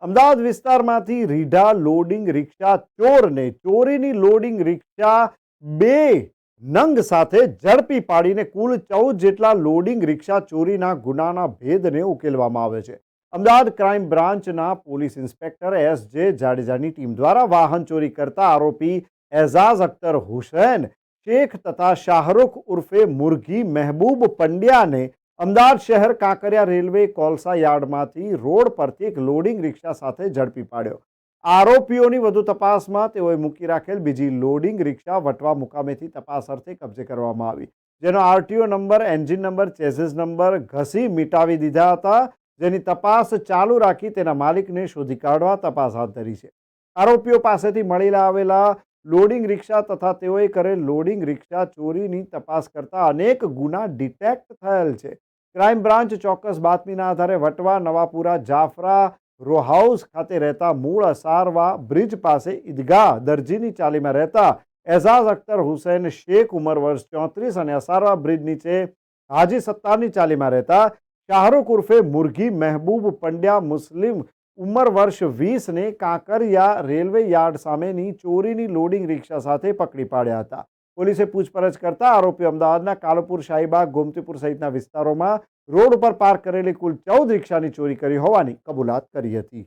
અમદાવાદ વિસ્તારમાંથી રીઢા લોડિંગ રિક્ષા ચોરને ચોરીની લોડિંગ રિક્ષા 2 નંગ સાથે ઝડપી પાડીને કુલ 14 જેટલા લોડિંગ રિક્ષા ચોરીના ગુનાના ભેદને ઉકેલવામાં આવ્યો છે. અમદાવાદ ક્રાઇમ બ્રાન્ચના પોલીસ ઇન્સ્પેક્ટર એસ.જે. જાડેજાની ટીમ દ્વારા વાહન ચોરી કરતા આરોપી એઝાઝ અખ્તર હુસૈન શેખ તથા શાહરુખ ઉર્ફે મુરઘી મહેબૂબ પંડ્યાને અમદાવાદ શહેર કાંકરિયા રેલવે કોલસા યાર્ડમાંથી રોડ પરથી એક લોડિંગ રિક્ષા સાથે ઝડપી પાડ્યો. આરોપીઓની વધુ તપાસમાં તેઓએ મૂકી રાખેલ બીજી લોડિંગ રિક્ષા વટવા મુકામેથી તપાસ અર્થે કબજે કરવામાં આવી, જેનો RTO number, engine number, chassis number ઘસી મિટાવી દીધા હતા, જેની તપાસ ચાલુ રાખી તેના માલિકને શોધી કાઢવા તપાસ હાથ ધરી છે. આરોપીઓ પાસેથી મળી આવેલા લોડિંગ રિક્ષા તથા તેઓએ કરેલ લોડિંગ રિક્ષા ચોરીની તપાસ કરતા અનેક ગુના ડિટેક્ટ થયેલ છે. ક્રાઇમ બ્રાન્ચ ચોક્કસ બાતમીના આધારે વટવા નવાપુરા જાફરા રો હાઉસ ખાતે રહેતા મૂળ અસારવા બ્રિજ પાસે ઈદગાહ દરજીની ચાલીમાં રહેતા એઝાઝ અખ્તર હુસૈન શેખ ઉંમર વર્ષ 34 અને અસારવા બ્રિજ નીચે હાજી સત્તારની ચાલીમાં રહેતા શાહરુખ ઉર્ફે મુરઘી મહેબૂબ પંડ્યા મુસ્લિમ ઉંમર વર્ષ 20ને કાંકરિયા રેલવે યાર્ડ સામેની ચોરીની લોડિંગ રિક્ષા સાથે પકડી પાડ્યા હતા. પોલીસે પૂછપરછ કરતા આરોપીઓ અમદાવાદના કાલુપુર, શાહીબાગ, ગોમતીપુર સહિતના વિસ્તારોમાં રોડ ઉપર પાર્ક કરેલી કુલ 14 રિક્ષાની ચોરી કરી હોવાની કબૂલાત કરી હતી.